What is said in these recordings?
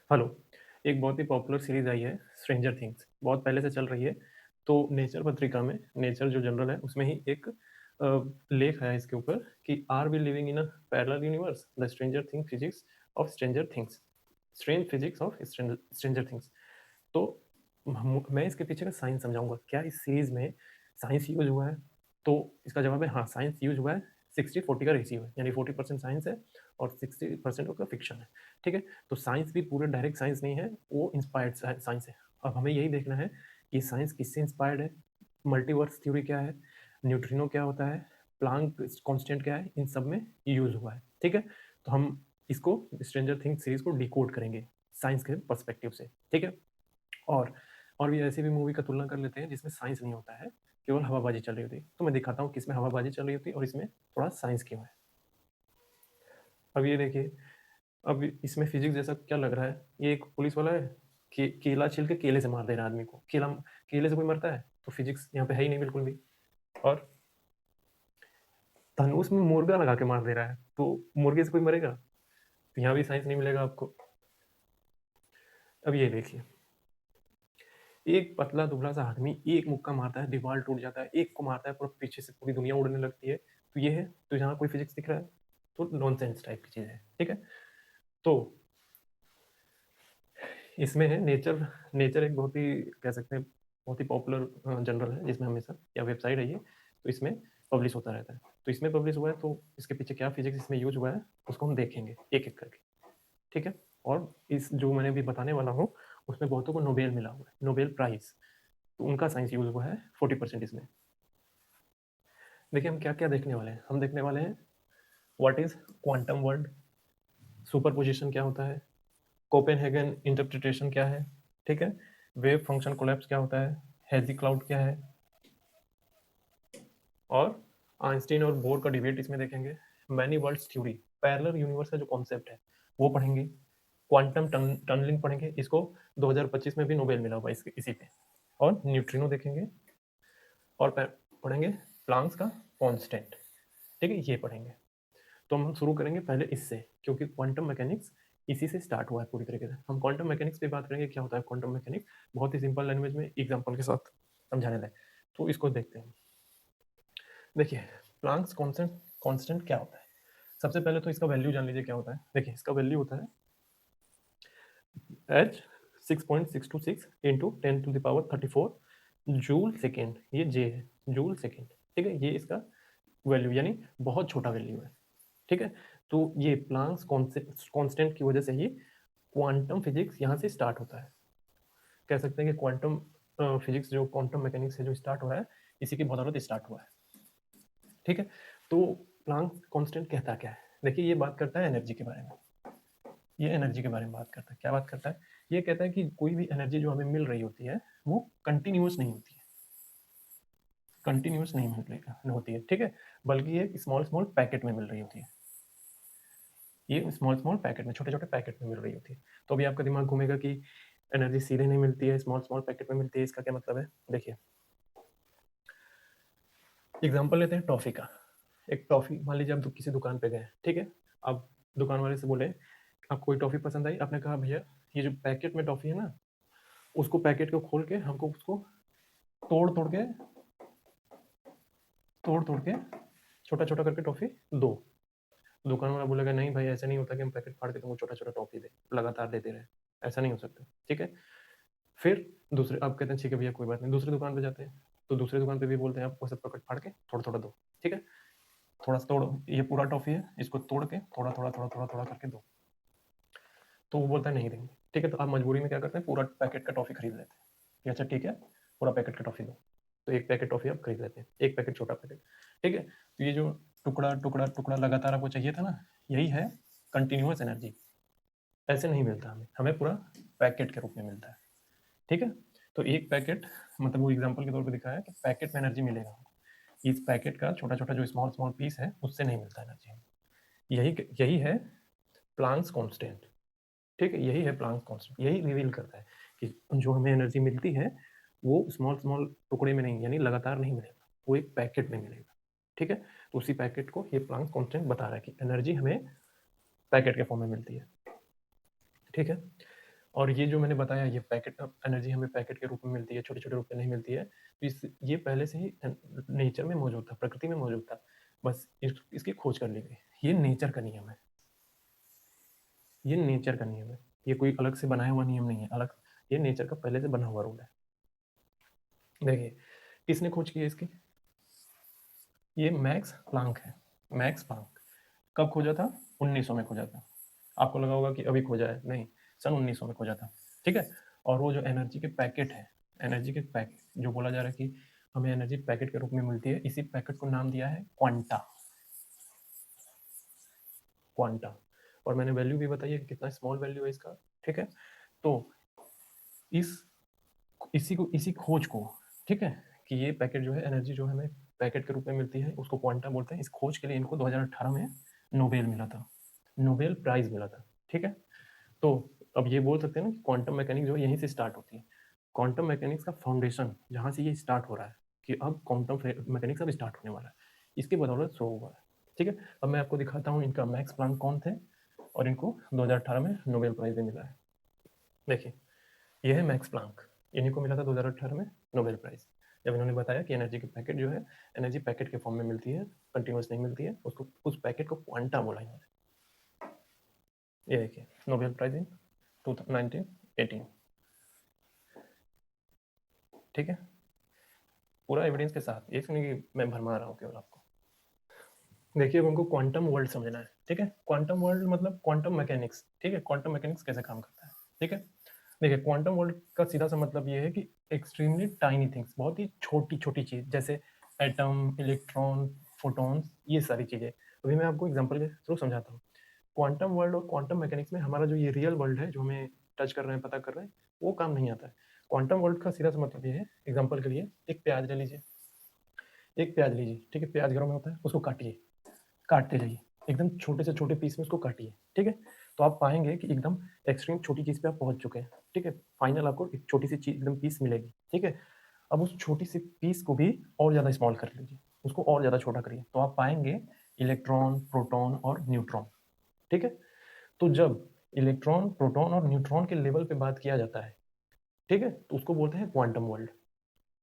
Hello. एक बहुत ही popular series आई है स्ट्रेंजर थिंग्स, बहुत पहले से चल रही है। तो नेचर पत्रिका में, नेचर जो जनरल है उसमें ही एक लेख है इसके ऊपर कि are we living in a parallel universe, the stranger thing physics of stranger things, strange physics of stranger things. तो मैं इसके पीछे का साइंस समझाऊंगा, क्या इस सीरीज में साइंस यूज हुआ है। तो इसका जवाब है हाँ, साइंस यूज हुआ है। 60-40 का रेशियो है, यानी 40% साइंस है और 60% उसका फिक्शन है। ठीक है। तो साइंस भी पूरा डायरेक्ट साइंस नहीं है, वो इंस्पायर्ड साइंस है। अब हमें यही देखना है कि साइंस किससे इंस्पायर्ड है, मल्टीवर्स थ्योरी क्या है, न्यूट्रिनो क्या होता है, प्लांक कांस्टेंट क्या है, इन सब में यूज हुआ है। ठीक है। तो हम इसको स्ट्रेंजर थिंग्स सीरीज को डिकोड करेंगे साइंस के पर्सपेक्टिव से। ठीक है। और और भी ऐसी भी मूवी का तुलना कर लेते हैं जिसमें साइंस नहीं होता है, केवल हवाबाजी चल रही होती है। तो मैं दिखाता हूँ किसमें हवाबाजी चल रही होती है और इसमें थोड़ा साइंस क्यों है। अब ये देखिए, अब इसमें फिजिक्स जैसा क्या लग रहा है। ये एक पुलिस वाला है, केला छिल के केले से मार दे रहा है आदमी को। केले से कोई मरता है? तो फिजिक्स यहाँ पे है ही नहीं बिल्कुल भी। और धनुष में मुर्गा लगा के मार दे रहा है, तो मुर्गे से कोई मरेगा? तो यहाँ भी साइंस नहीं मिलेगा आपको। अब ये देखिए, एक पतला दुबला सा आदमी एक मुक्का मारता है, दीवार टूट जाता है। एक को मारता है, पूरा पीछे से पूरी दुनिया उड़ने लगती है। तो ये है, तो यहाँ कोई फिजिक्स दिख रहा है? तो नॉनसेंस टाइप की चीज है। ठीक है। तो इसमें है नेचर। नेचर एक बहुत ही, कह सकते हैं, बहुत ही पॉपुलर जर्नल है, जिसमें हमेशा, या वेबसाइट है ये, तो इसमें पब्लिश होता रहता है। तो इसमें पब्लिश हुआ है, तो इसके पीछे क्या फिजिक्स इसमें यूज हुआ है उसको हम देखेंगे एक एक करके। ठीक है। और इस जो मैंने अभी बताने वाला हूँ उसमें बहुतों को नोबेल मिला हुआ है, नोबेल प्राइज। तो उनका साइंस यूज हुआ है 40% इसमें। देखिए हम क्या क्या देखने वाले हैं। हम देखने वाले हैं what is quantum world, superposition क्या होता है, कोपेनहेगन इंटरप्रिटेशन क्या है। ठीक है। वेव फंक्शन कोलैप्स क्या होता है, हेजी क्लाउड क्या है, और आइंस्टीन और बोर का डिबेट इसमें देखेंगे। Many worlds theory, parallel universe का जो कॉन्सेप्ट है वो पढ़ेंगे। क्वांटम टनलिंग पढ़ेंगे, इसको 2025 में भी नोबेल मिला हुआ इसी पे। और न्यूट्रिनो देखेंगे। और पढ़ेंगे प्लांक्स का कांस्टेंट। ठीक है, ये पढ़ेंगे। तो हम शुरू करेंगे पहले इससे, क्योंकि क्वांटम मैकेनिक्स इसी से स्टार्ट हुआ है पूरी तरीके से। हम क्वांटम मैकेनिक्स पे बात करेंगे, क्या होता है क्वांटम मैकेनिक्स, बहुत ही सिंपल लैंग्वेज में एग्जांपल के साथ समझाने लगे। तो इसको देखते हैं। देखिए, प्लांक्स कांस्टेंट, कांस्टेंट क्या होता है। सबसे पहले तो इसका वैल्यू जान लीजिए क्या होता है। देखिए इसका वैल्यू होता है एच 6.626 इंटू 10⁻34 जूल सेकेंड। ये जे है, जूल सेकेंड। ठीक है, ये इसका वैल्यू, यानी बहुत छोटा वैल्यू है। ठीक है। तो ये प्लांक्स कांस्टेंट की वजह से ही क्वांटम फिजिक्स यहाँ से स्टार्ट होता है। कह सकते हैं कि क्वांटम फिजिक्स, जो क्वांटम मैकेनिक्स से जो स्टार्ट हुआ है, इसी की बदौलत स्टार्ट हुआ है। ठीक है। तो प्लांक कांस्टेंट कहता क्या है। देखिए ये बात करता है एनर्जी के बारे में। ये एनर्जी के बारे में बात करता है। क्या बात करता है? ये कहता है कि कोई भी एनर्जी जो हमें मिल रही होती है वो कंटिन्यूस नहीं होती है, कंटिन्यूस नहीं मिल रही होती है। ठीक है। बल्कि ये स्मॉल स्मॉल पैकेट में मिल रही होती है। ये स्मॉल स्मॉल पैकेट में, छोटे छोटे पैकेट में मिल रही होती है। तो अभी आपका दिमाग घूमेगा कि एनर्जी सीधे नहीं मिलती है, स्मॉल स्मॉल पैकेट में मिलती है, इसका क्या मतलब है। देखिए एग्जांपल लेते हैं टॉफी का। एक टॉफी, मान लीजिए आप किसी दुकान पे गए। ठीक है। आप दुकान वाले से बोले आपको कोई टॉफी पसंद आई, आपने कहा भैया ये जो पैकेट में टॉफी है ना, उसको पैकेट को खोल के हमको उसको तोड़ तोड़ के तोड़ तोड़ के छोटा छोटा करके टॉफी दो। दुकान वाला बोलेगा नहीं भाई, ऐसा नहीं होता कि हम पैकेट फाड़ के तुमको छोटा छोटा टॉफी दे, लगातार देते रहे, ऐसा नहीं हो सकता। ठीक है। फिर दूसरे, आप कहते हैं ठीक है भैया कोई बात नहीं, दूसरी दुकान पे जाते हैं। तो दूसरी दुकान पे भी बोलते हैं आपको सब पैकेट फाड़ के थोड़ा थोड़ा दो। ठीक है। थोड़ा सा तोड़ो, ये पूरा टॉफी है, इसको तोड़ के थोड़ा थोड़ा थोड़ा थोड़ा थोड़ा करके दो। तो वो बोलता है नहीं देंगे। ठीक है। तो आप मजबूरी में क्या करते हैं, पूरा पैकेट का टॉफी खरीद लेते हैं कि अच्छा ठीक है पूरा पैकेट का टॉफी दो। तो एक पैकेट टॉफी आप खरीद लेते हैं, एक पैकेट छोटा पैकेट। ठीक है। तो ये जो टुकड़ा टुकड़ा टुकड़ा लगातार आपको चाहिए था ना, यही है कंटिन्यूस एनर्जी। ऐसे नहीं मिलता हमें, हमें पूरा पैकेट के रूप में मिलता है। ठीक है। तो एक पैकेट, मतलब वो एग्जांपल के तौर पे दिखाया है कि पैकेट में एनर्जी मिलेगा। इस पैकेट का छोटा छोटा जो स्मॉल स्मॉल पीस है उससे नहीं मिलता एनर्जी। यही यही है प्लांक्स कांस्टेंट। ठीक है। यही है प्लांक्स कांस्टेंट, यही रिवील करता है कि जो हमें एनर्जी मिलती है वो स्मॉल स्मॉल टुकड़े में नहीं, यानी लगातार नहीं मिलेगा, वो एक पैकेट में मिलेगा। ठीक है। तो उसी पैकेट को ये प्लांक्स कांस्टेंट बता रहा है कि एनर्जी हमें पैकेट के फॉर्म में मिलती है। ठीक है। और ये जो मैंने बताया, ये पैकेट एनर्जी हमें पैकेट के रूप में मिलती है, छोटे-छोटे रूप में नहीं मिलती है। तो ये पहले से ही नेचर में मौजूद था, प्रकृति में मौजूद था। बस इसकी खोज कर ली गई। ये नेचर का नियम है। ये नेचर का नियम है। ये कोई अलग से बनाया हुआ नियम नहीं है। ये नेचर का पहले से बना हुआ रूल है। देखिए, किसने खोज की है इसकी? ये मैक्स प्लांक है। मैक्स प्लांक कब खोजा था? 1900 में खोजा था। आपको लगा होगा कि अभी खोजा है, नहीं, सन 1900 में खोजा था। ठीक है। और वो जो एनर्जी के पैकेट है, एनर्जी के पैकेट जो बोला जा रहा है कि हमें एनर्जी पैकेट के रूप में मिलती है, इसी पैकेट को नाम दिया है क्वांटा। क्वांटा। और मैंने वैल्यू भी बताई है कि कितना स्मॉल वैल्यू है इसका। ठीक है। तो इसी खोज को, ठीक है, कि ये पैकेट जो है, एनर्जी जो हमें पैकेट के रूप में मिलती है, उसको क्वांटा बोलते हैं। इस खोज के लिए इनको 2018 में नोबेल मिला था, नोबेल प्राइज मिला था। ठीक है। तो अब ये बोल सकते हैं ना कि क्वांटम मैकेनिक्स जो है यहीं से स्टार्ट होती है। क्वांटम मैकेनिक्स का फाउंडेशन जहाँ से ये स्टार्ट हो रहा है कि अब क्वांटम मैकेनिक्स अब स्टार्ट होने वाला है, इसकी बदौलत शो हुआ है। ठीक है। अब मैं आपको दिखाता हूँ इनका मैक्स प्लांक कौन थे और इनको 2018 में नोबेल प्राइज भी मिला है। देखिए, ये है मैक्स प्लांक, इन्हीं को मिला था 2018 में नोबेल प्राइज, जब इन्होंने बताया कि एनर्जी के पैकेट जो है, एनर्जी पैकेट के फॉर्म में मिलती है, कंटिन्यूस नहीं मिलती है। उसको, उस पैकेट को क्वांटा बोला इन्होंने। ये देखिए, नोबेल प्राइज इन 1918। ठीक है। पूरा एविडेंस के साथ, ये सुनिए कि मैं भरमा रहा हूँ केवल आपको। देखिए, अब हमको क्वांटम वर्ल्ड समझना है। ठीक है। क्वांटम वर्ल्ड मतलब क्वांटम मैकेनिक्स। ठीक है। क्वांटम मैकेनिक्स कैसे काम करता है? ठीक है। देखिए, क्वांटम वर्ल्ड का सीधा सा मतलब ये है कि एक्सट्रीमली टाइनी थिंग्स, बहुत ही छोटी छोटी चीज, जैसे एटम, इलेक्ट्रॉन, फोटॉन्स, ये सारी चीजें। अभी मैं आपको एग्जांपल के थ्रू समझाता हूँ। क्वांटम वर्ल्ड और क्वांटम मैकेनिक्स में हमारा जो ये रियल वर्ल्ड है, जो हमें टच कर रहे हैं, पता कर रहे हैं, वो काम नहीं आता है। क्वांटम वर्ल्ड का सीधा सा मतलब ये है, एग्जाम्पल के लिए एक प्याज ले लीजिए, एक प्याज लीजिए। ठीक है। प्याज घरों में होता है, उसको काटिए, काटते जाइए, एकदम छोटे से छोटे पीस में उसको काटिए। ठीक है। तो आप पाएंगे कि एकदम एक्सट्रीम छोटी चीज पे आप पहुंच चुके हैं। ठीक है। फाइनल आपको एक छोटी सी चीज, एकदम पीस मिलेगी। ठीक है। अब उस छोटी सी पीस को भी और ज़्यादा स्मॉल कर लीजिए, उसको और ज़्यादा छोटा करिए, तो आप पाएंगे इलेक्ट्रॉन, प्रोटॉन और न्यूट्रॉन। ठीक है। तो जब इलेक्ट्रॉन, प्रोटॉन और न्यूट्रॉन के लेवल पे बात किया जाता है, ठीक है, तो उसको बोलते हैं क्वांटम वर्ल्ड।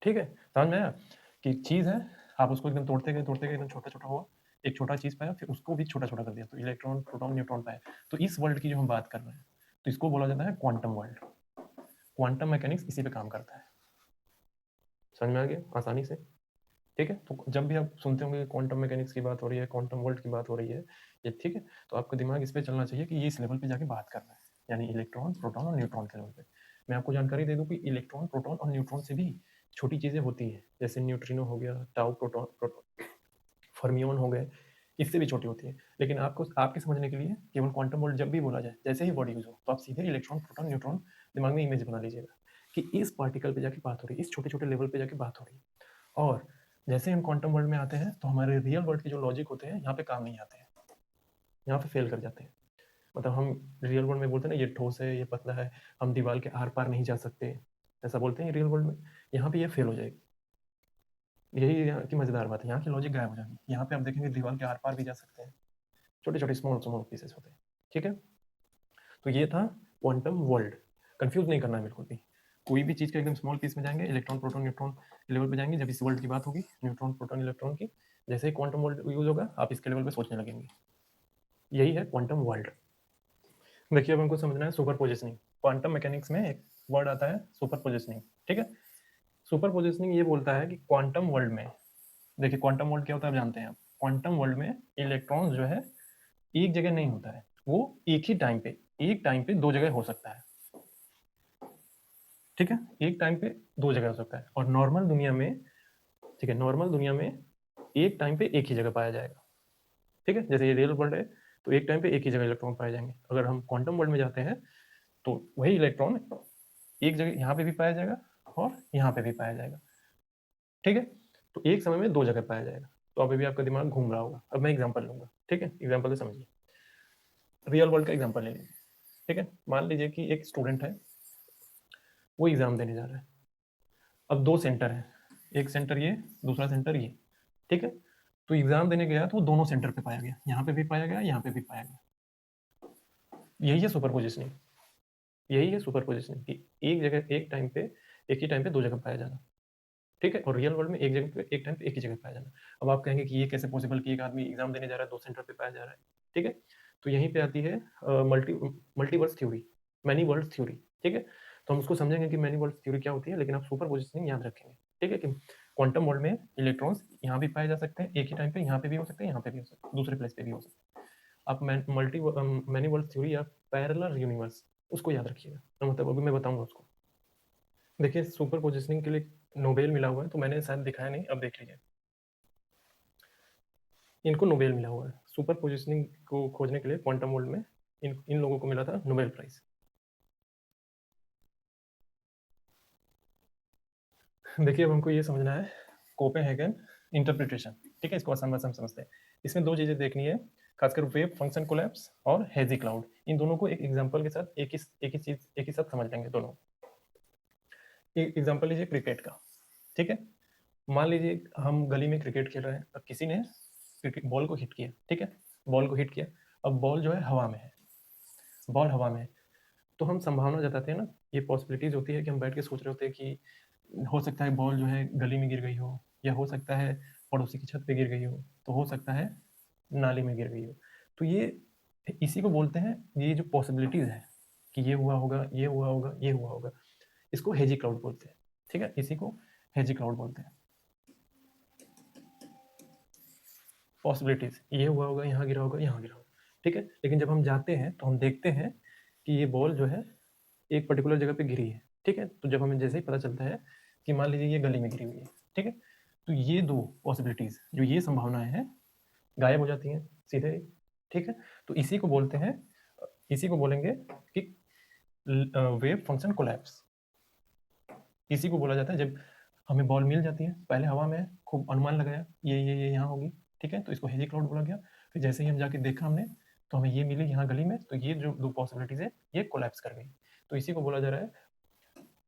ठीक है। समझ में आया कि चीज़ है, आप उसको एकदम तोड़ते गए एकदम छोटा छोटा हुआ, एक छोटा चीज़ पाया, फिर उसको भी छोटा छोटा कर दिया, तो इलेक्ट्रॉन, प्रोटॉन, न्यूट्रॉन पाया। तो इस वर्ल्ड की जो हम बात कर रहे हैं, तो इसको बोला जाता है क्वांटम वर्ल्ड। क्वांटम मैकेनिक्स इसी पे काम करता है। समझ में आ गया आसानी से? ठीक है। तो जब भी आप सुनते होंगे क्वांटम मैकेनिक्स की बात हो रही है, क्वांटम वर्ल्ड की बात हो रही है, ये ठीक है, तो आपका दिमाग इस पे चलना चाहिए कि ये इस लेवल पे जाके बात कर रहा है, यानी इलेक्ट्रॉन, प्रोटॉन और न्यूट्रॉन के लेवल पे। मैं आपको जानकारी दे दूं कि इलेक्ट्रॉन, प्रोटॉन और न्यूट्रॉन से भी छोटी चीज़ें होती हैं, जैसे न्यूट्रिनो हो गया, टाउ, प्रोटॉन, फर्मियोन हो गए, इससे भी छोटी होती है। लेकिन आपको, आपके समझने के लिए, केवल क्वांटम वर्ल्ड जब भी बोला जाए, जैसे ही वर्ड यूज हो, तो आप सीधे इलेक्ट्रॉन, प्रोटॉन, न्यूट्रॉन दिमाग में इमेज बना लीजिएगा कि इस पार्टिकल पे जाके बात हो रही है, इस छोटे छोटे लेवल पे जाके बात हो रही है। और जैसे हम क्वांटम वर्ल्ड में आते हैं, तो हमारे रियल वर्ल्ड के जो लॉजिक होते हैं, यहाँ पे काम नहीं आते हैं, यहाँ पे फेल कर जाते हैं। मतलब हम रियल वर्ल्ड में बोलते हैं ना, ये ठोस है, ये पतला है, हम दीवार के आर पार नहीं जा सकते, ऐसा बोलते हैं रियल वर्ल्ड में। यहाँ पे ये फेल हो जाएगी। यही यहाँ की मजेदार बात है, यहाँ की लॉजिक गायब हो जाएगी। यहाँ पे आप देखेंगे दीवार के आर पार भी जा सकते हैं, छोटे छोटे स्मॉल स्मॉल पीसेस होते हैं। ठीक है। तो ये था क्वांटम वर्ल्ड। कंफ्यूज नहीं करना है बिल्कुल भी। कोई भी चीज़ के एकदम स्मॉल पीस में जाएंगे, इलेक्ट्रॉन, प्रोटॉन, न्यूट्रॉन लेवल पे जाएंगे, जब इस वर्ल्ड की बात होगी, न्यूट्रॉन, प्रोटॉन, इलेक्ट्रॉन की, जैसे ही क्वांटम वर्ल्ड यूज होगा, आप इसके लेवल पे सोचने लगेंगे। यही है क्वांटम वर्ल्ड। देखिए, अब हमको समझना है सुपर पोजिशनिंग। क्वांटम मैकेनिक्स में एक वर्ड आता है सुपर पोजिशनिंग। ठीक है। सुपर पोजिशनिंग ये बोलता है कि क्वांटम वर्ल्ड में, देखिए क्वांटम वर्ल्ड क्या होता है आप जानते हैं। आप क्वांटम वर्ल्ड में इलेक्ट्रॉन जो है एक जगह नहीं होता है, वो एक ही टाइम पे, एक टाइम पे दो जगह हो सकता है। ठीक है। एक टाइम पे दो जगह हो सकता है। और नॉर्मल दुनिया में, ठीक है, नॉर्मल दुनिया में एक टाइम पे एक ही जगह पाया जाएगा। ठीक है। जैसे ये रियल वर्ल्ड है, तो एक टाइम पे एक ही जगह इलेक्ट्रॉन पाए जाएंगे। अगर हम क्वांटम वर्ल्ड में जाते हैं, तो वही इलेक्ट्रॉन एक जगह यहाँ पे भी पाया जाएगा और यहाँ पे भी पाया जाएगा। ठीक है। तो एक समय में दो जगह पाया जाएगा। तो अभी भी आपका दिमाग घूम रहा होगा। अब मैं एग्जाम्पल लूंगा। ठीक है। एग्जाम्पल से समझिए। रियल वर्ल्ड का एग्जाम्पल ले लीजिए। ठीक है। मान लीजिए कि एक स्टूडेंट है, वो एग्जाम देने जा रहा है। अब दो सेंटर है, एक सेंटर ये, दूसरा सेंटर ये। ठीक है। तो एग्जाम देने गया तो वो दोनों सेंटर पे पाया गया, यहाँ पे भी पाया गया, यहाँ पे भी पाया गया। यही है सुपर पोजिशनिंग। यही है सुपर पोजिशनिंग कि एक जगह एक ही टाइम पे दो जगह पाया जाना, ठीक है? और रियल वर्ल्ड में एक जगह पे एक टाइम पे एक ही जगह पाया जाना। अब आप कहेंगे कि ये कैसे पॉसिबल कि एक आदमी एग्जाम देने जा रहा है, दो सेंटर पे पाया जा रहा है, ठीक है? तो यहीं पे आती है multiverse theory, many worlds theory, ठीक है? तो हम उसको समझेंगे कि मैनी वर्ल्ड्स थ्योरी क्या होती है, लेकिन आप सुपर पोजिशनिंग याद रखेंगे, ठीक है? कि क्वांटम वर्ल्ड में इलेक्ट्रॉन्स यहाँ भी पाए जा सकते हैं एक ही टाइम पे, यहाँ पे भी हो सकते हैं, यहाँ पे भी हो सकते हैं, दूसरे प्लेस पे भी हो सकते हैं। आप मैनी वर्ल्ड थ्योरी या पैरेलल यूनिवर्स उसको याद रखिएगा, तो मतलब अभी मैं बताऊंगा उसको। देखिए सुपर पोजिशनिंग के लिए नोबेल मिला हुआ है, तो मैंने शायद दिखाया नहीं, अब देख लीजिए। इनको नोबेल मिला हुआ है सुपर पोजिशनिंग को खोजने के लिए क्वांटम वर्ल्ड में, इन लोगों को मिला था नोबेल प्राइज। देखिए अब हमको ये समझना है कोपेनहेगन इंटरप्रिटेशन, ठीक है? इसको आसान भाषा में समझते हैं। इसमें दो चीजें देखनी है, खासकर वेव फंक्शन कोलैप्स और हेजी क्लाउड, इन दोनों को एक एग्जांपल के साथ एक ही साथ समझ लेंगे दोनों। एक एग्जांपल लीजिए क्रिकेट का, ठीक है? मान लीजिए हम गली में क्रिकेट खेल रहे हैं, अब किसी ने बॉल को हिट किया, ठीक है? बॉल को हिट किया, अब बॉल जो है हवा में है, बॉल हवा में है, तो हम संभावना जताते हैं ना, ये पॉसिबिलिटीज होती है कि हम बैठ के सोच रहे होते हैं कि हो सकता है बॉल जो है गली में गिर गई हो, या हो सकता है पड़ोसी की छत पे गिर गई हो, तो हो सकता है नाली में गिर गई हो। तो ये इसी को बोलते हैं, ये जो पॉसिबिलिटीज है कि ये हुआ होगा, ये हुआ होगा, ये हुआ होगा, इसको हेजी क्लाउड बोलते हैं, ठीक है? इसी को हेजी क्लाउड बोलते हैं। पॉसिबिलिटीज, ये हुआ होगा, यहाँ गिरा होगा, यहाँ गिरा होगा, ठीक है? लेकिन जब हम जाते हैं तो हम देखते हैं कि ये बॉल जो है एक पर्टिकुलर जगह पे गिरी है, ठीक है? तो जब हमें जैसे ही पता चलता है कि मान लीजिए ये गली में गिरी हुई है, ठीक है? तो ये दो पॉसिबिलिटीज, जो ये संभावनाएं हैं, गायब हो जाती हैं सीधे ही, ठीक है? तो इसी को बोलते हैं, इसी को बोलेंगे कि वेव फंक्शन कोलैप्स। इसी को बोला जाता है जब हमें बॉल मिल जाती है, पहले हवा में खूब अनुमान लगाया ये यहाँ होगी, ठीक है? तो इसको हेजी क्लाउड बोला गया। फिर जैसे ही हम जाके देखा हमने, तो हमें ये मिली यहाँ गली में, तो ये जो दो पॉसिबिलिटीज है ये कोलैप्स कर गई। तो इसी को बोला जा रहा है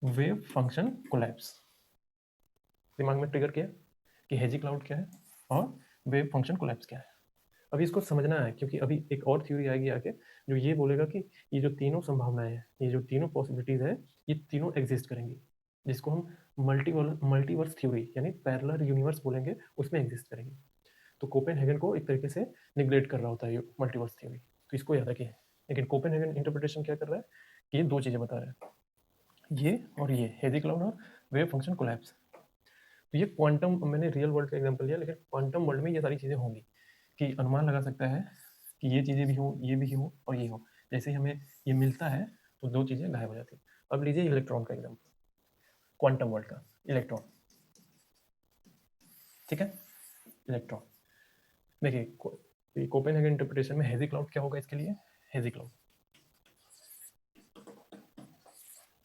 वेव फंक्शन कोलैप्स। दिमाग में ट्रिगर किया कि हेजी क्लाउड क्या है और वेव फंक्शन कोलैप्स क्या है। अभी इसको समझना है, क्योंकि अभी एक और थ्योरी आएगी आगे जो ये बोलेगा कि ये जो तीनों संभावनाएं हैं, ये जो तीनों पॉसिबिलिटीज है, ये तीनों एग्जिस्ट करेंगी, जिसको हम मल्टीवर्स थ्योरी यानी पैरेलल यूनिवर्स बोलेंगे, उसमें एग्जिस्ट करेंगी। तो कोपेनहेगन को एक तरीके से निग्लेक्ट कर रहा होता है ये मल्टीवर्स थ्योरी, तो इसको याद रखिए। लेकिन कोपेनहेगन इंटरप्रिटेशन क्या कर रहा है कि ये दो चीजें बता रहा है, ये और ये हेजी क्लाउड और वेव फंक्शन कोलैप्स। तो ये क्वांटम, मैंने रियल वर्ल्ड का एग्जांपल लिया, लेकिन क्वांटम वर्ल्ड में ये सारी चीजें होंगी कि अनुमान लगा सकता है कि ये चीजें भी हो, ये भी हो और ये हो। जैसे ही हमें ये मिलता है तो दो चीजें गायब हो जाती है। अब लीजिए इलेक्ट्रॉन का एग्जांपल, क्वांटम वर्ल्ड का इलेक्ट्रॉन, ठीक है? इलेक्ट्रॉन, देखिए कोपेनहेगन इंटरप्रिटेशन में हेजी क्लाउड क्या होगा इसके लिए? हेजी क्लाउड,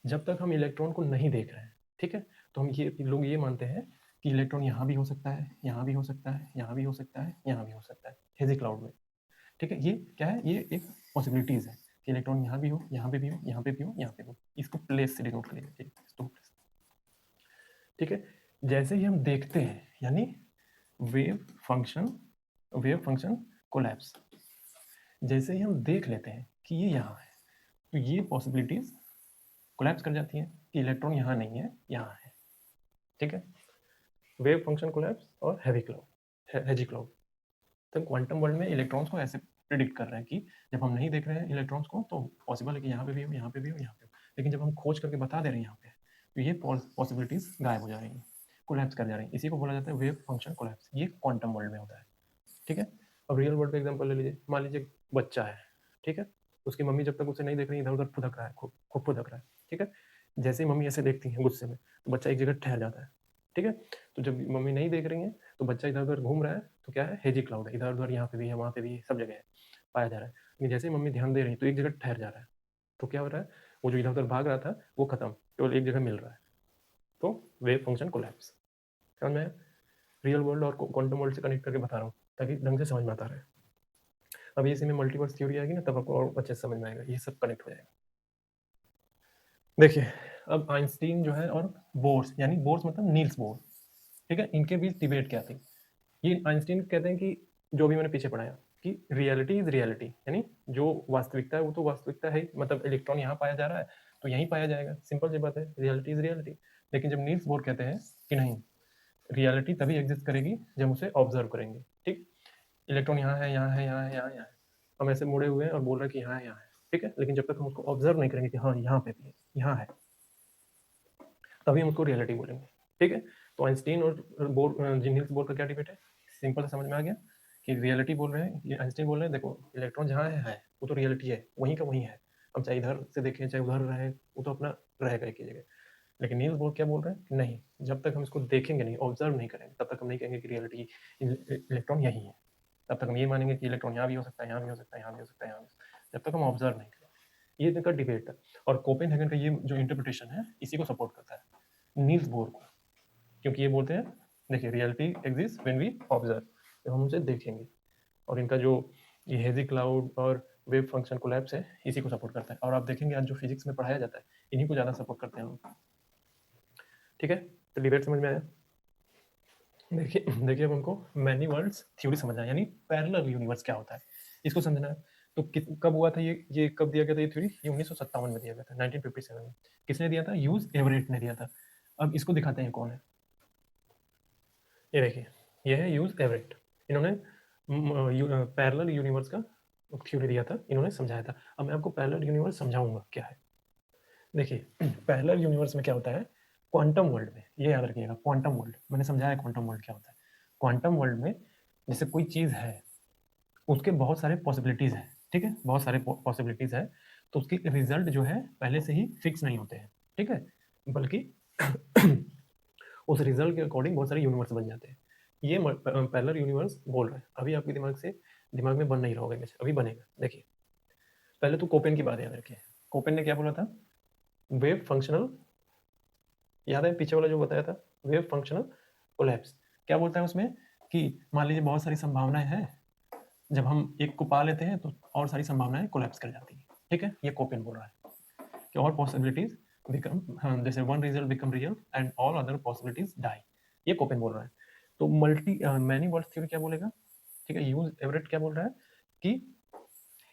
जब तक हम इलेक्ट्रॉन को नहीं देख रहे हैं, ठीक है? तो हम ये लोग ये मानते हैं कि इलेक्ट्रॉन यहाँ भी हो सकता है, यहाँ भी हो सकता है, यहाँ भी हो सकता है, यहाँ भी हो सकता है, हेजी क्लाउड में, ठीक है? ये क्या है? ये एक पॉसिबिलिटीज है कि इलेक्ट्रॉन यहाँ भी हो, यहाँ पे भी हो, यहाँ पे भी हो, यहाँ पे भी हो। इसको प्लेस से डिनोट करिए, ठीक है? इसको प्लेस, ठीक है? जैसे ही हम देखते हैं, यानी wave function wave function collapse, जैसे ही हम देख लेते हैं कि ये यहाँ है, तो ये पॉसिबिलिटीज कोलैप्स कर जाती हैं कि इलेक्ट्रॉन यहाँ नहीं है, यहाँ है, ठीक है? वेव फंक्शन कोलैप्स और हेजी क्लाउड। तो क्वांटम वर्ल्ड में इलेक्ट्रॉन्स को ऐसे प्रिडिक्ट कर रहे हैं कि जब हम नहीं देख रहे हैं इलेक्ट्रॉन्स को, तो पॉसिबल है कि यहाँ पे भी हो, यहाँ पे भी हो, यहाँ पे हो, लेकिन जब हम खोज करके बता दे रहे हैं यहाँ पे, तो ये पॉसिबिलिटीज गायब हो जा रही हैं, कोलैप्स कर जा रही हैं। इसी को बोला जाता है वेव फंक्शन कोलैप्स। ये क्वांटम वर्ल्ड में होता है, ठीक है? अब रियल वर्ल्ड का एग्जाम्पल ले लीजिए, मान लीजिए बच्चा है, ठीक है? उसकी मम्मी जब तक उसे नहीं देख रही, इधर उधर फुदक रहा है, खूब खूब फुदक रहा है, ठीक है? जैसे ही मम्मी ऐसे देखती है गुस्से में, तो बच्चा एक जगह ठहर जाता है, ठीक है? तो जब मम्मी नहीं देख रही है, तो बच्चा इधर उधर घूम रहा है, तो क्या है? हेजी क्लाउड है, इधर उधर यहाँ पे भी है, वहाँ पे भी है, सब जगह है, पाया जा रहा है। लेकिन जैसे ही मम्मी ध्यान दे रही है, तो एक जगह ठहर जा रहा है, तो क्या हो रहा है? वो जो इधर उधर भाग रहा था वो खत्म, केवल एक जगह मिल रहा है, तो वेव फंक्शन कोलैप्स। समझ में? रियल वर्ल्ड और क्वांटम वर्ल्ड से कनेक्ट करके बता रहा हूँ ताकि ढंग से समझ में आता रहे। अब इसी में मल्टीवर्स थ्योरी आएगी ना, तब आपको और अच्छे से समझ में आएगा, ये सब कनेक्ट हो जाएगा। देखिए अब आइंस्टीन जो है और बोर्स, यानी बोर्स मतलब नील्स बोर, ठीक है? इनके बीच डिबेट क्या थी? ये आइंस्टीन कहते हैं कि जो भी मैंने पीछे पढ़ाया कि रियलिटी इज रियलिटी, यानी जो वास्तविकता है वो तो वास्तविकता है ही, मतलब इलेक्ट्रॉन यहाँ पाया जा रहा है तो यहीं पाया जाएगा, सिंपल सी बात है, रियलिटी इज रियलिटी। लेकिन जब नील्स बोर कहते हैं कि नहीं, रियलिटी तभी एग्जिस्ट करेगी जब उसे ऑब्जर्व करेंगे। ठीक, इलेक्ट्रॉन यहाँ है, यहाँ है, यहाँ है, यहाँ है, हम ऐसे मुड़े हुए हैं और बोल रहे हैं कि यहाँ है, यहाँ है, ठीक है, लेकिन जब तक हम उसको ऑब्जर्व नहीं करेंगे कि हाँ यहाँ पे भी है, यहाँ है, तभी हम उसको रियलिटी बोलेंगे। ठीक है, तो आइंस्टीन और नील्स बोर का क्या डिबेट है, सिंपल से समझ में आ गया कि रियलिटी बोल रहे हैं, ये आइंस्टीन बोल रहे हैं देखो इलेक्ट्रॉन जहाँ है वो तो रियलिटी है, वहीं का वहीं है, हम चाहे इधर से देखें चाहे उधर रहे, वो तो अपना रहेगा एक ही जगह। लेकिन नील्स बोर क्या बोल रहे हैं कि नहीं, जब तक हम इसको देखेंगे नहीं, ऑब्जर्व नहीं करेंगे, तब तक हम नहीं कहेंगे कि रियलिटी इलेक्ट्रॉन यही है, तब तक हम ये मानेंगे कि इलेक्ट्रॉन यहाँ भी हो सकता है, यहाँ भी हो सकता है, यहाँ भी हो सकता है, यहाँ भी, जब तक हम ऑब्जर्व नहीं करेंगे। ये इनका डिबेट है, और कोपेनहेगन का ये जो इंटरप्रिटेशन है इसी को सपोर्ट करता है, नील्स बोर को, क्योंकि ये बोलते हैं देखिए reality exist when we observe, जब हम उसे देखेंगे। और इनका जो ये हेजी क्लाउड और वेव फंक्शन कोलैप्स है इसी को सपोर्ट करता है, और आप देखेंगे आज जो फिजिक्स में पढ़ाया जाता है इन्हीं को ज़्यादा सपोर्ट करते हैं लोग। ठीक है, तो डिबेट समझ में आया। देखिए देखिए अब हमको मैनी वर्ल्ड्स थ्योरी समझना है, यानी पैरेलल यूनिवर्स क्या होता है इसको समझना है। तो कब हुआ था ये कब दिया गया था ये थ्योरी, ये 1957 में दिया गया था, 1957 में। किसने दिया था, ह्यूज एवरेट ने दिया था। अब इसको दिखाते हैं कौन है, ये देखिए, ये है ह्यूज एवरेट, इन्होंने पैरेलल यूनिवर्स का थ्योरी दिया था, इन्होंने समझाया था। अब मैं आपको पैरेलल यूनिवर्स समझाऊंगा क्या है। देखिए पैरेलल यूनिवर्स में क्या होता है, क्वांटम वर्ल्ड में, ये याद रखिएगा, क्वांटम वर्ल्ड मैंने समझाया क्वांटम वर्ल्ड क्या होता है। क्वांटम वर्ल्ड में जैसे कोई चीज़ है, उसके बहुत सारे पॉसिबिलिटीज़ हैं, ठीक है, बहुत सारे पॉसिबिलिटीज़ है, तो उसके रिजल्ट जो है पहले से ही फिक्स नहीं होते हैं, ठीक है, बल्कि उस रिजल्ट के अकॉर्डिंग बहुत सारे यूनिवर्स बन जाते हैं। ये पैरेलल यूनिवर्स बोल रहे हैं, अभी आपके दिमाग में बन नहीं रहा होगा इमेज, अभी बनेगा। देखिए पहले तो कोपेन की बात याद रखिए, कोपेन ने क्या बोला था, वेव फंक्शनल, याद है पीछे वाला जो बताया था, वेव फंक्शनल कोलैप्स। क्या बोलता है उसमें कि मान लीजिए बहुत सारी संभावनाएं हैं, जब हम एक को पा लेते हैं तो और सारी संभावनाएं कोलैप्स कर जाती हैं, ठीक है, ये कोपेन बोल रहा है कि और पॉसिबिलिटीज बिकम, जैसे one result become real and all other possibilities die, ये कोपेन बोल रहा है। तो मैनी वर्ल्ड थ्योरी क्या बोलेगा, ठीक है, ह्यूज एवरेट क्या बोल रहा है कि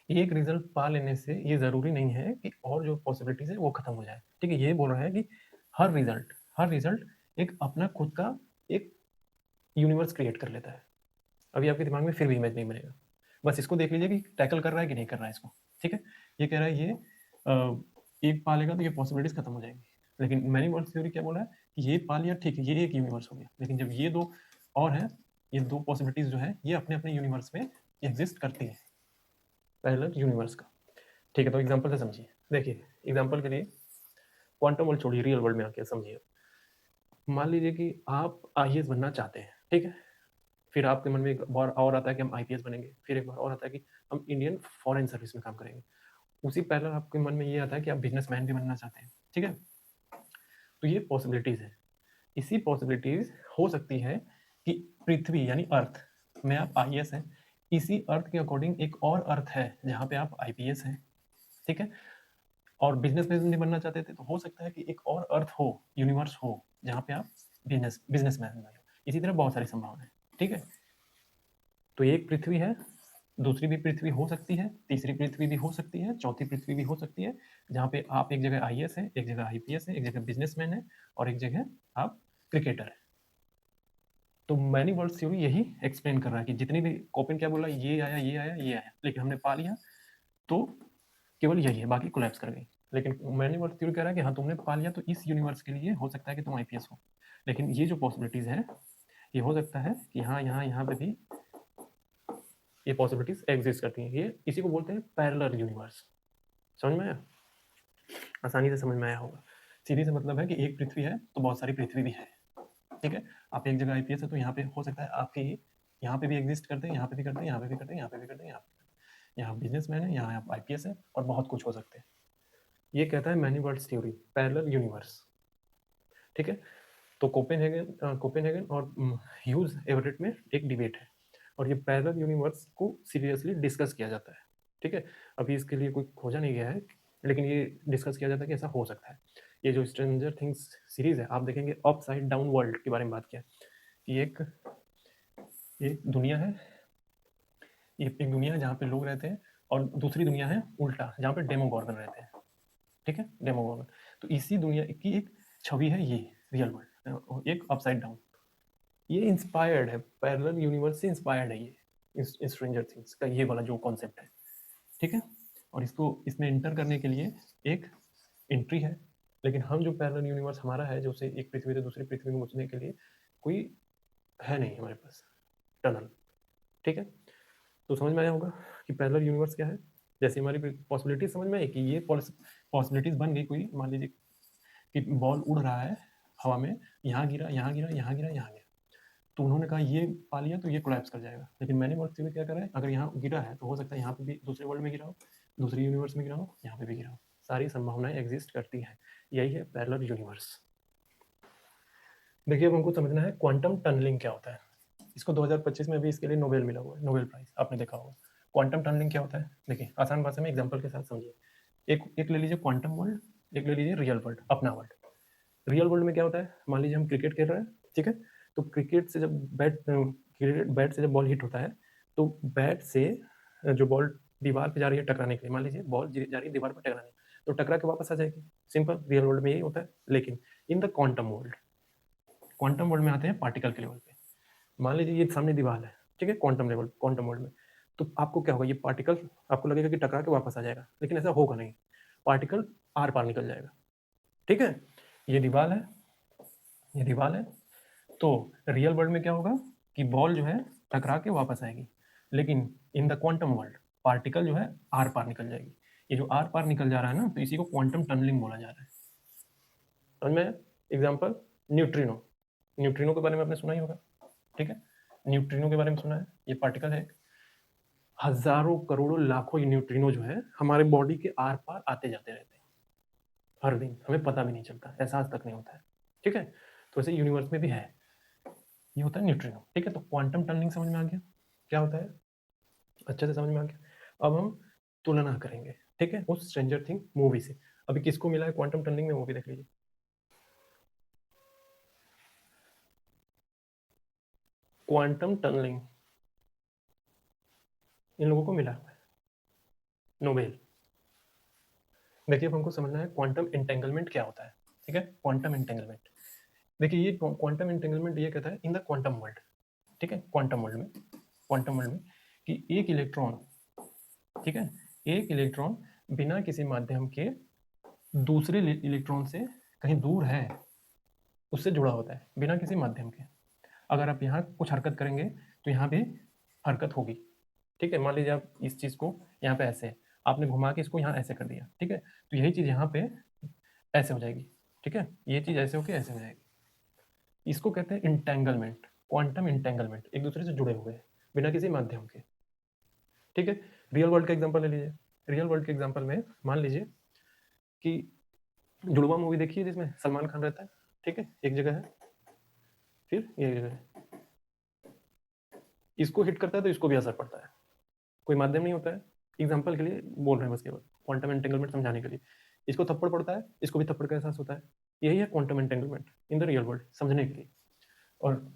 एक रिजल्ट पा लेने से ये जरूरी नहीं है कि और जो पॉसिबिलिटीज है वो खत्म हो जाए, ठीक है, ये बोल रहा है कि हर रिजल्ट एक अपना खुद का एक यूनिवर्स क्रिएट कर लेता है। अभी आपके दिमाग में फिर भी इमेज नहीं बनेगा, बस इसको देख लीजिए कि टैकल कर रहा है कि नहीं कर रहा है इसको, ठीक है। ये कह रहा है ये एक पालेगा तो ये पॉसिबिलिटीज खत्म हो जाएंगी, लेकिन मैनी वर्ल्ड थ्योरी क्या बोला है कि ये पा लिया, ठीक है, ये एक यूनिवर्स हो गया, लेकिन जब ये दो और है, ये दो पॉसिबिलिटीज जो है ये अपने अपने यूनिवर्स में एग्जिस्ट करती है, पैरेलल यूनिवर्स का। ठीक है, तो एग्जाम्पल से समझिए, देखिए एग्जाम्पल के लिए क्वांटम वर्ल्ड छोड़िए, रियल वर्ल्ड में आके समझिए। मान लीजिए कि आप आईएएस बनना चाहते हैं, ठीक है, फिर आपके मन में एक बार और आता है कि हम आईपीएस बनेंगे, फिर एक बार और आता है कि हम इंडियन फॉरेन सर्विस में काम करेंगे, उसी पैरेलल आपके मन में ये आता है कि आप बिजनेसमैन भी बनना चाहते हैं, ठीक है। तो ये पॉसिबिलिटीज है, इसी पॉसिबिलिटीज हो सकती है कि पृथ्वी यानी अर्थ में आप आईएएस हैं, इसी अर्थ के अकॉर्डिंग एक और अर्थ है जहाँ पे आप आईपीएस हैं, ठीक है, और बिजनेसमैन नहीं बनना चाहते थे तो हो सकता है कि एक और अर्थ हो, यूनिवर्स हो, जहाँ पे आप बिजनेसमैन बने। इसी तरह बहुत सारी संभावनाएं, ठीक है। तो एक पृथ्वी है, दूसरी भी पृथ्वी हो सकती है, तीसरी पृथ्वी भी हो सकती है, चौथी पृथ्वी भी हो सकती है, जहाँ पे आप एक जगह आईएएस है, एक जगह आईपीएस है, एक जगह बिजनेसमैन है, और एक जगह आप क्रिकेटर है। तो मैनी वर्ल्ड थ्योरी यही एक्सप्लेन कर रहा है कि जितनी भी कोपेन क्या बोला, ये आया ये आया ये आया, लेकिन हमने पा लिया तो केवल यही है, बाकी कोलैप्स कर गई। लेकिन मैनी वर्ल्ड थ्योरी कह रहा है कि हाँ तुमने पा लिया तो इस यूनिवर्स के लिए हो सकता है कि तुम आईपीएस हो, लेकिन ये जो पॉसिबिलिटीज है ये हो सकता है कि हाँ यहाँ पे भी ये पॉसिबिलिटीज एग्जिस्ट करती हैं, ये इसी को बोलते हैं पैरेलल यूनिवर्स। समझ में आया, आसानी से समझ में आया होगा। सीधी से मतलब है कि एक पृथ्वी है तो बहुत सारी पृथ्वी भी है, ठीक है। आप एक जगह आईपीएस है तो यहाँ पे हो सकता है आपके यहाँ पे भी एग्जिस्ट करते हैं, यहाँ पे भी करते हैं, यहाँ पे भी करते हैं, यहाँ पे भी करते हैं, यहाँ बिजनेसमैन है, यहाँ आप आईपीएस है, और बहुत कुछ हो सकते हैं। ये कहता है many worlds theory, parallel universe, ठीक है। तो कोपेनहेगन और ह्यूज एवरेट में एक डिबेट है, और ये पैरेलल यूनिवर्स को सीरियसली डिस्कस किया जाता है, ठीक है। अभी इसके लिए कोई खोजा नहीं गया है, लेकिन ये डिस्कस किया जाता है कि ऐसा हो सकता है। ये जो स्ट्रेंजर थिंग्स सीरीज है, आप देखेंगे अपसाइड डाउन वर्ल्ड के बारे में बात किया कि एक दुनिया है, ये एक दुनिया है जहाँ पे लोग रहते हैं, और दूसरी दुनिया है उल्टा, जहाँ पे डेमोगॉर्गन रहते हैं। ठीक है, डेमोगॉर्गन। तो इसी दुनिया की एक छवि है ये रियल वर्ल्ड, एक अपसाइड डाउन। ये इंस्पायर्ड है, पैरेलल यूनिवर्स से इंस्पायर्ड है ये स्ट्रेंजर थिंग्स का ये वाला जो कॉन्सेप्ट है। ठीक है, और इसको इसमें एंटर करने के लिए एक एंट्री है, लेकिन हम जो पैरेलल यूनिवर्स हमारा है, जो से एक पृथ्वी से दूसरी पृथ्वी में घुसने के लिए कोई है नहीं हमारे पास टनल। ठीक है, तो समझ में आया होगा कि पैरेलल यूनिवर्स क्या है। जैसे हमारी पॉसिबिलिटीज समझ में आई कि ये पॉसिबिलिटीज बन गई, कोई मान लीजिए कि बॉल उड़ रहा है हवा में, यहाँ गिरा, यहाँ गिरा, यहाँ गिरा, यहाँ गिरा, तो उन्होंने कहा ये पा लिया तो ये कोलैप्स कर जाएगा। लेकिन मैंने वर्ल्ड थ्योरी क्या करा है, अगर यहाँ गिरा है तो हो सकता है यहाँ पे भी दूसरे वर्ल्ड में गिरा हो, दूसरे यूनिवर्स में गिरा हो, यहाँ पे भी गिरा हो, सारी संभावनाएं एग्जिस्ट करती हैं। यही है पैरेलल यूनिवर्स। देखिए, अब हमको समझना है क्वांटम टनलिंग क्या होता है। इसको 2025 में भी इसके लिए नोबेल मिला हुआ है, नोबेल प्राइज आपने देखा होगा। क्वांटम टनलिंग क्या होता है, देखिए आसान भाषा में एग्जाम्पल के साथ समझिए। एक ले लीजिए क्वांटम वर्ल्ड, एक ले लीजिए रियल वर्ल्ड, अपना वर्ल्ड। रियल वर्ल्ड में क्या होता है, मान लीजिए हम क्रिकेट खेल रहे हैं, ठीक है, तो क्रिकेट से जब बैट से जब बॉल हिट होता है, तो बैट से जो बॉल दीवार पे जा रही है टकराने के लिए, मान लीजिए बॉल जा रही है दीवार पर टकराने, तो टकरा के वापस आ जाएगी। सिंपल, रियल वर्ल्ड में यही होता है। लेकिन in the quantum world, quantum world में आते हैं पार्टिकल के लेवल पे। मान लीजिए ये सामने दीवार है, ठीक है, क्वांटम लेवल, क्वांटम वर्ल्ड में, तो आपको क्या होगा, ये पार्टिकल आपको लगेगा कि टकरा के वापस आ जाएगा, लेकिन ऐसा होगा नहीं, पार्टिकल आर पार निकल जाएगा। ठीक है, ये दीवार है, ये दीवार है। तो रियल वर्ल्ड में क्या होगा कि बॉल जो है टकरा के वापस आएगी, लेकिन in the quantum world particle जो है आर पार निकल जाएगी। ये जो आर पार निकल जा रहा है ना, तो इसी को क्वांटम टनलिंग बोला जा रहा है। समझ में? Example, neutrino. न्यूट्रिनो के बारे में आपने सुना ही होगा, ठीक है, न्यूट्रिनो के बारे में सुना है, ये पार्टिकल है, हजारों करोड़ों लाखों ये न्यूट्रिनो जो है हमारे बॉडी के आर पार आते जाते रहते हैं हर दिन, हमें पता भी नहीं चलता, एहसास तक नहीं होता है। ठीक है, तो ऐसे यूनिवर्स में भी है, ये होता है न्यूट्रिनो। ठीक है, तो क्वांटम टनलिंग समझ में आ गया क्या होता है, अच्छे से समझ में आ गया। अब हम तुलना करेंगे, ठीक है, उस स्ट्रेंजर थिंग मूवी से। अभी किसको मिला है क्वांटम टनलिंग में, वो भी देख लीजिए। क्वांटम टनलिंग इन लोगों को मिला है नोबेल। देखिए, अब हमको समझना है क्वांटम एंटेंगलमेंट क्या होता है। ठीक है, क्वांटम एंटेंगलमेंट, देखिए ये क्वांटम एंटेंगलमेंट ये कहता है इन द क्वांटम वर्ल्ड, ठीक है, क्वांटम वर्ल्ड में, क्वांटम वर्ल्ड में कि एक इलेक्ट्रॉन, ठीक है, एक इलेक्ट्रॉन बिना किसी माध्यम के दूसरे इलेक्ट्रॉन से कहीं दूर है, उससे जुड़ा होता है बिना किसी माध्यम के। अगर आप यहाँ कुछ हरकत करेंगे तो यहाँ भी हरकत होगी। ठीक है, मान लीजिए आप इस चीज़ को यहाँ पे ऐसे, आपने घुमा के इसको यहाँ ऐसे कर दिया, ठीक है, तो यही चीज़ यहाँ पे ऐसे हो जाएगी। ठीक है, ये चीज़ ऐसे होके ऐसे हो जाएगी। इसको कहते हैं इंटेंगलमेंट, क्वांटम इंटेंगलमेंट, एक दूसरे से जुड़े हुए हैं बिना किसी माध्यम के। ठीक है, रियल वर्ल्ड का एग्जांपल ले लीजिए। रियल वर्ल्ड के एग्जांपल में मान लीजिए कि जुड़वा मूवी देखिए जिसमें सलमान खान रहता है, ठीक है, एक जगह है, फिर ये जगह है, इसको हिट करता है तो इसको भी असर पड़ता है, कोई माध्यम नहीं होता है। एग्जाम्पल के लिए बोल रहे हैं बस, केवल क्वांटम एंटेंगलमेंट समझाने के लिए। इसको थप्पड़ पड़ता है, इसको भी थप्पड़ का एहसास होता है। यही है quantum entanglement in the real world, समझने के लिए। और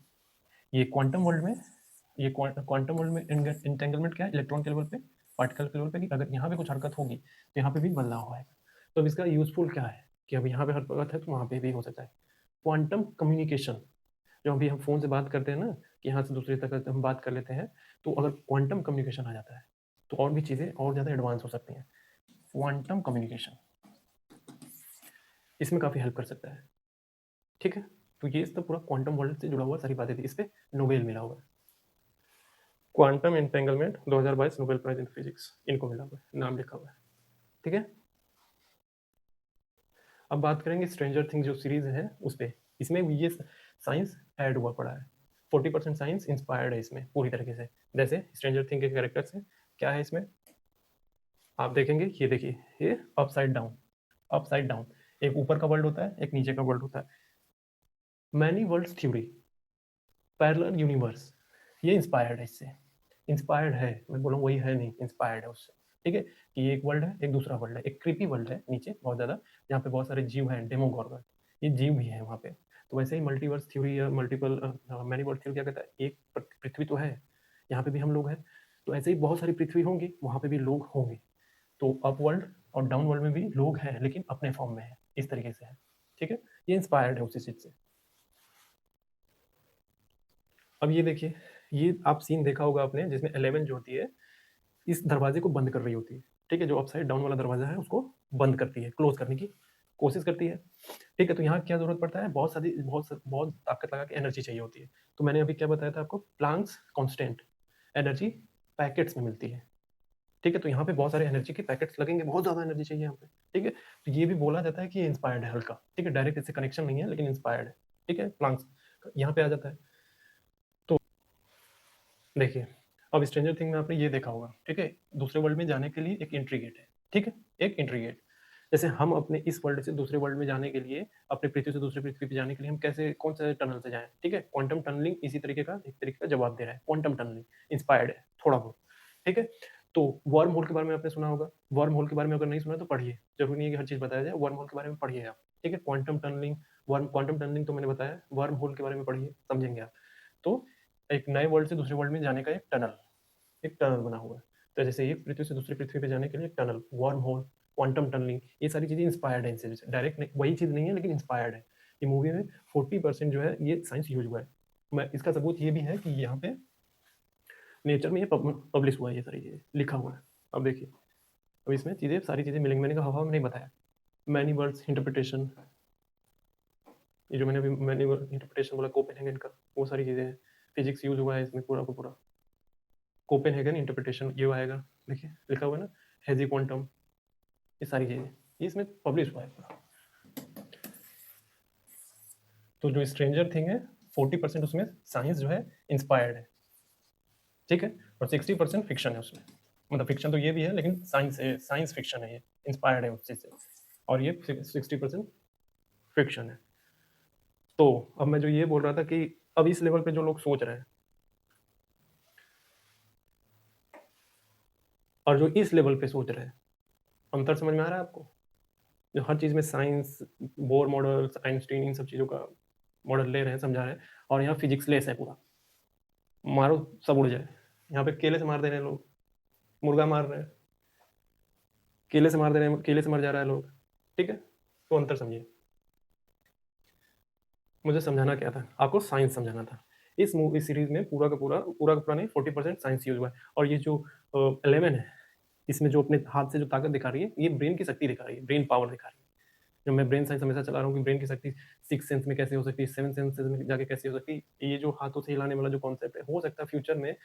ये क्वांटम वर्ल्ड में, ये क्वांटम वर्ल्ड में इंटेंगलमेंट क्या है, इलेक्ट्रॉन के लेवल पे, पार्टिकल के लेवल पे, कि अगर यहाँ पे कुछ हरकत होगी तो यहाँ पे भी बदलाव आएगा। तो अब इसका यूजफुल क्या है कि अब यहाँ पे हरकत है तो वहाँ पे भी हो सकता है। क्वांटम कम्युनिकेशन, जो अभी हम फोन से बात करते हैं ना, कि यहाँ से दूसरी तक हम बात कर लेते हैं, तो अगर क्वांटम कम्युनिकेशन आ जाता है तो और भी चीज़ें और ज़्यादा एडवांस हो सकती हैं। क्वांटम कम्युनिकेशन इसमें काफ़ी हेल्प कर सकता है। ठीक है, तो ये तो पूरा क्वांटम वर्ल्ड से जुड़ा हुआ सारी बातें थी, इस पर नोबेल मिला हुआ है। Quantum entanglement 2022 Nobel prize in physics, इनको मिला हुआ है, नाम लिखा हुआ है। ठीक है, अब बात करेंगे स्ट्रेंजर थिंग्स जो सीरीज है उस पर। इसमें ये साइंस ऐड हुआ पड़ा है, 40% साइंस इंस्पायर्ड है इसमें पूरी तरीके से। जैसे स्ट्रेंजर थिंग के कैरेक्टर्स हैं, क्या है इसमें आप देखेंगे, ये देखिए, ये अपसाइड डाउन, अपसाइड डाउन, एक ऊपर का वर्ल्ड होता है, एक नीचे का वर्ल्ड होता है। Many worlds theory, parallel universe, ये इंस्पायर्ड है इससे, इंस्पायर्ड है, मैं बोलूँ वही है नहीं, इंस्पायर्ड है उससे। ठीक है, कि ये एक वर्ल्ड है, एक दूसरा वर्ल्ड है, एक क्रीपी वर्ल्ड है नीचे बहुत ज़्यादा, जहाँ पे बहुत सारे जीव हैं, डेमोगॉर्गन, ये जीव भी है वहाँ पे। तो वैसे ही मल्टीवर्स थ्योरी या मल्टीपल मैनी वर्ल्ड थ्योरी क्या कहता है, एक पृथ्वी तो है, यहाँ पे भी हम लोग हैं, तो ऐसे ही बहुत सारी पृथ्वी होंगी, वहाँ पे भी लोग होंगे। तो अप वर्ल्ड और डाउन वर्ल्ड में भी लोग हैं, लेकिन अपने फॉर्म में है, इस तरीके से है। ठीक है, ये इंस्पायर्ड है उसी चीज से। अब ये देखिए, ये आप सीन देखा होगा आपने, जिसमें 11 जो होती है इस दरवाजे को बंद कर रही होती है। ठीक है, जो अपसाइड डाउन वाला दरवाजा है उसको बंद करती है, क्लोज करने की कोशिश करती है। ठीक है, तो यहाँ क्या जरूरत पड़ता है, बहुत ताकत लगा के एनर्जी चाहिए होती है। तो मैंने अभी क्या बताया था आपको, प्लांक्स कांस्टेंट एनर्जी पैकेट्स में मिलती है। ठीक है, तो यहाँ पे बहुत सारे एनर्जी के पैकेट्स लगेंगे, बहुत ज्यादा एनर्जी चाहिए यहाँ पे। ठीक है, तो ये भी बोला जाता है कि ये इंस्पायर्ड है हल्का। ठीक है, डायरेक्ट इससे कनेक्शन नहीं है, लेकिन इंस्पायर्ड है। ठीक है, प्लांक्स यहाँ पे आ जाता है। तो देखिए, अब स्ट्रेंजर थिंग में आपने ये देखा होगा। ठीक है, दूसरे वर्ल्ड में जाने के लिए एक एंट्री गेट है। ठीक है, एक एंट्री गेट। जैसे हम अपने इस वर्ल्ड से दूसरे वर्ल्ड में जाने के लिए, अपने पृथ्वी से दूसरी पृथ्वी पे जाने के लिए हम कैसे, कौन से टनल से जाएं? ठीक है, क्वांटम टनलिंग इसी तरीके का, एक तरीके का जवाब दे रहा है। क्वांटम टनलिंग इंस्पायर्ड है थोड़ा बहुत। ठीक है, तो वर्म होल के बारे में आपने सुना होगा। वर्म होल के बारे में अगर नहीं सुना तो पढ़िए, जरूरी नहीं है कि हर चीज बताया जाए। वर्म होल के बारे में पढ़िए आप। ठीक है, quantum tunnelling, worm quantum tunnelling तो मैंने बताया, वर्म होल के बारे में पढ़िए, समझेंगे आप। तो एक नए वर्ल्ड से दूसरे वर्ल्ड में जाने का एक टनल बना हुआ है। तो जैसे एक पृथ्वी से दूसरी पृथ्वी पे जाने के लिए एक tunnel, worm hole, quantum tunnelling, ये सारी चीजें इंस्पायर्ड है इनसे। डायरेक्ट वही चीज नहीं है, लेकिन इंस्पायर्ड है। ये मूवी में 40% जो है ये साइंस यूज हुआ है। मैं इसका सबूत ये भी है कि यहाँ पे नेचर में ये पब्लिश हुआ है, ये सारी चीजें लिखा हुआ है। अब देखिए, अब इसमें चीजें, सारी चीजें मिलेंगी। मैंने कहा हवा में नहीं बताया। मैनी वर्ड्स इंटरप्रिटेशन, ये जो मैंने अभी मैनी इंटरप्रिटेशन बोला कोपेनहेगन का, वो सारी चीजें हैं। फिजिक्स यूज हुआ है इसमें पूरा का पूरा। कोपेनहेगन इंटरप्रिटेशन ये आएगा, देखिए लिखा हुआ है ना, हेजी क्वांटम, ये सारी चीजें ये इसमें पब्लिश हुआ है पूरा। तो जो स्ट्रेंजर थिंग है, 40% उसमें साइंस जो है इंस्पायर्ड है। ठीक है, और 60% फिक्शन है उसमें। मतलब फिक्शन तो ये भी है, लेकिन साइंस है, साइंस फिक्शन है, ये इंस्पायर्ड है उस चीज से। और ये 60% फिक्शन है। तो अब मैं जो ये बोल रहा था कि अब इस लेवल पे जो लोग सोच रहे हैं, और जो इस लेवल पे सोच रहे हैं, अंतर समझ में आ रहा है आपको? जो हर चीज में साइंस, बोर मॉडल, आइंस्टीन, इन सब चीजों का मॉडल ले रहे हैं, समझा रहे हैं, और यहाँ फिजिक्स लेस है पूरा। मारो सब उड़ जाए। यहाँ पे केले से मार दे रहे हैं लोग, मुर्गा मार रहे हैं, केले से मार दे रहे हैं, केले से मर जा रहा है लोग। ठीक है, तो अंतर समझिए। मुझे समझाना क्या था आपको, साइंस समझाना था। इस मूवी सीरीज में पूरा का पूरा नहीं, 40% साइंस यूज हुआ है। और ये जो 11 है, इसमें जो अपने हाथ से जो ताकत दिखा रही है, ये ब्रेन की शक्ति दिखा रही है, ब्रेन पावर दिखा रही है। जो मैं ब्रेन साइंस हमेशा चला रहा हूँ कि ब्रेन की शक्ति 6 सेंस में कैसे हो सकती है, 7 सेंसेस में जाके कैसे हो सकती है। ये जो हाथों से हिलाने वाला जो कॉन्सेप्ट है, हो सकता है फ्यूचर में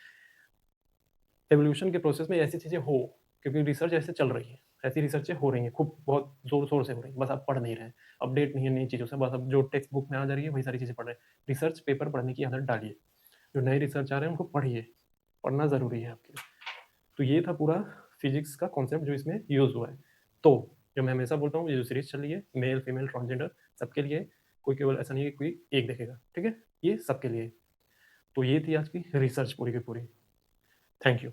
एवोल्यूशन के प्रोसेस में ऐसी चीजें हो, क्योंकि रिसर्च ऐसे चल रही है, ऐसी रिसर्चें हो रही हैं, खूब बहुत जोर शोर से हो रही हैं। बस आप पढ़ नहीं रहे हैं, अपडेट नहीं है नई चीज़ों से, बस अब जो टेक्स्ट बुक में आ जा रही है वही सारी चीज़ें पढ़ रहे हैं। रिसर्च पेपर पढ़ने की आदत डालिए, जो नए रिसर्च आ रहे हैं उनको पढ़िए, पढ़ना ज़रूरी है आपके लिए। तो ये था पूरा फिजिक्स का कॉन्सेप्ट जो इसमें यूज हुआ है। तो जो मैं हमेशा बोलता हूँ, ये जो सीरीज चल रही है, मेल फीमेल ट्रांसजेंडर सबके लिए, कोई केवल ऐसा नहीं है कि कोई एक देखेगा। ठीक है, ये सबके लिए। तो ये थी आज की रिसर्च पूरी की पूरी। Thank you.